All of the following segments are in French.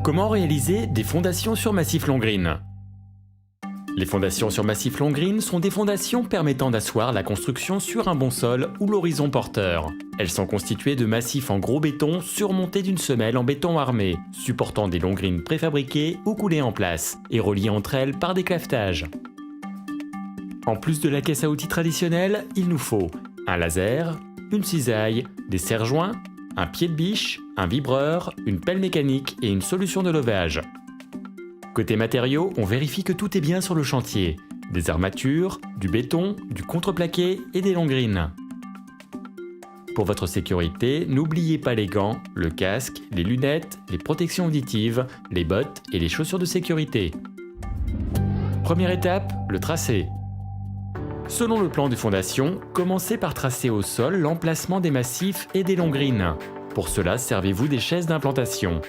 Comment réaliser des fondations sur massif Longreen? Les fondations sur massif Longreen sont des fondations permettant d'asseoir la construction sur un bon sol ou l'horizon porteur. Elles sont constituées de massifs en gros béton surmontés d'une semelle en béton armé, supportant des Longreen préfabriqués ou coulés en place, et reliés entre elles par des clavetages. En plus de la caisse à outils traditionnelle, il nous faut un laser, une cisaille, des serre-joints, un pied de biche, un vibreur, une pelle mécanique et une solution de levage. Côté matériaux, on vérifie que tout est bien sur le chantier. Des armatures, du béton, du contreplaqué et des Longreen. Pour votre sécurité, n'oubliez pas les gants, le casque, les lunettes, les protections auditives, les bottes et les chaussures de sécurité. Première étape, le tracé. Selon le plan de fondation, commencez par tracer au sol l'emplacement des massifs et des Longreen. Pour cela, servez-vous des chaises d'implantation.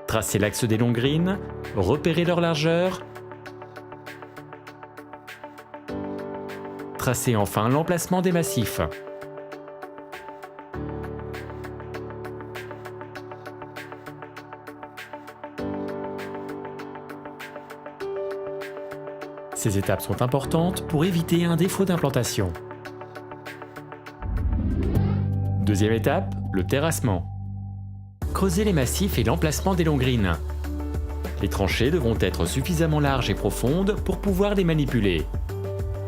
Tracez l'axe des Longreen, repérez leur largeur. Tracez enfin l'emplacement des massifs. Ces étapes sont importantes pour éviter un défaut d'implantation. Deuxième étape, le terrassement. Creusez les massifs et l'emplacement des Longreen. Les tranchées devront être suffisamment larges et profondes pour pouvoir les manipuler.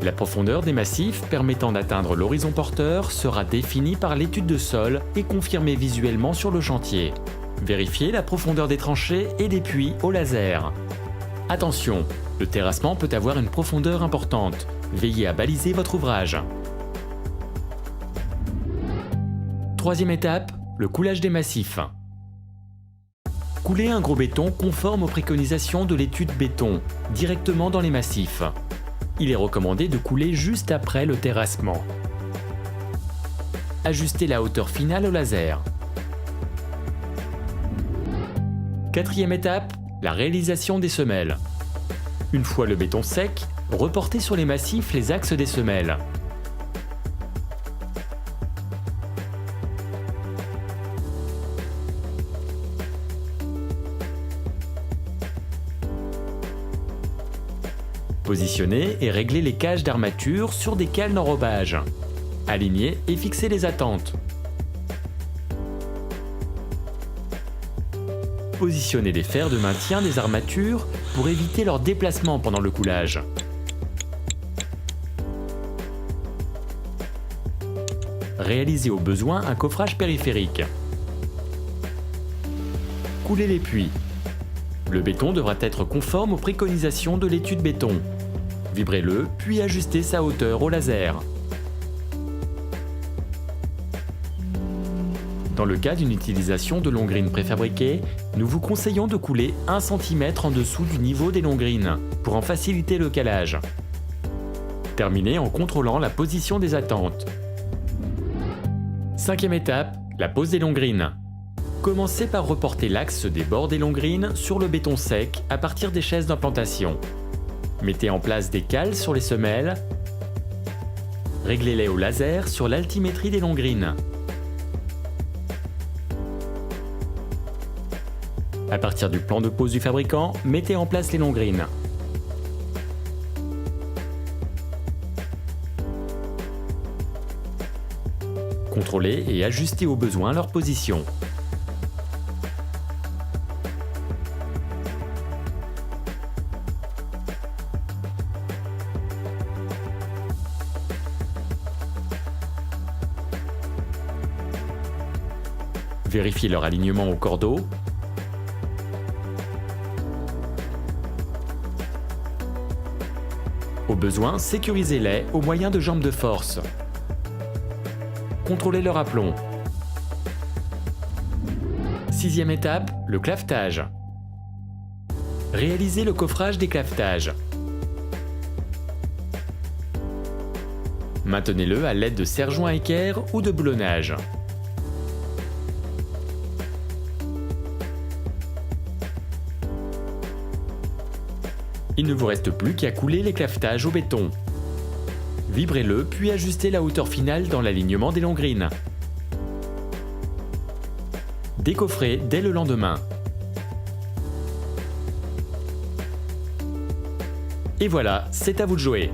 La profondeur des massifs permettant d'atteindre l'horizon porteur sera définie par l'étude de sol et confirmée visuellement sur le chantier. Vérifiez la profondeur des tranchées et des puits au laser. Attention, le terrassement peut avoir une profondeur importante. Veillez à baliser votre ouvrage. Troisième étape, le coulage des massifs. Coulez un gros béton conforme aux préconisations de l'étude béton, directement dans les massifs. Il est recommandé de couler juste après le terrassement. Ajustez la hauteur finale au laser. Quatrième étape, la réalisation des semelles. Une fois le béton sec, reportez sur les massifs les axes des semelles. Positionnez et réglez les cages d'armature sur des cales d'enrobage. Alignez et fixez les attentes. Positionnez les fers de maintien des armatures pour éviter leur déplacement pendant le coulage. Réalisez au besoin un coffrage périphérique. Coulez les puits. Le béton devra être conforme aux préconisations de l'étude béton. Vibrez-le, puis ajustez sa hauteur au laser. Dans le cas d'une utilisation de Longreen préfabriqués, nous vous conseillons de couler 1 cm en dessous du niveau des Longreen pour en faciliter le calage. Terminez en contrôlant la position des attentes. Cinquième étape, la pose des Longreen. Commencez par reporter l'axe des bords des Longreen sur le béton sec à partir des chaises d'implantation. Mettez en place des cales sur les semelles. Réglez-les au laser sur l'altimétrie des Longreen. À partir du plan de pose du fabricant, mettez en place les Longreen. Contrôlez et ajustez au besoin leur position. Vérifiez leur alignement au cordeau. Au besoin, sécurisez-les au moyen de jambes de force. Contrôlez leur aplomb. Sixième étape, le clavetage. Réalisez le coffrage des clavetages. Maintenez-le à l'aide de serre-joints équerre ou de boulonnage. Il ne vous reste plus qu'à couler les clavetages au béton. Vibrez-le, puis ajustez la hauteur finale dans l'alignement des Longreen. Décoffrez dès le lendemain. Et voilà, c'est à vous de jouer.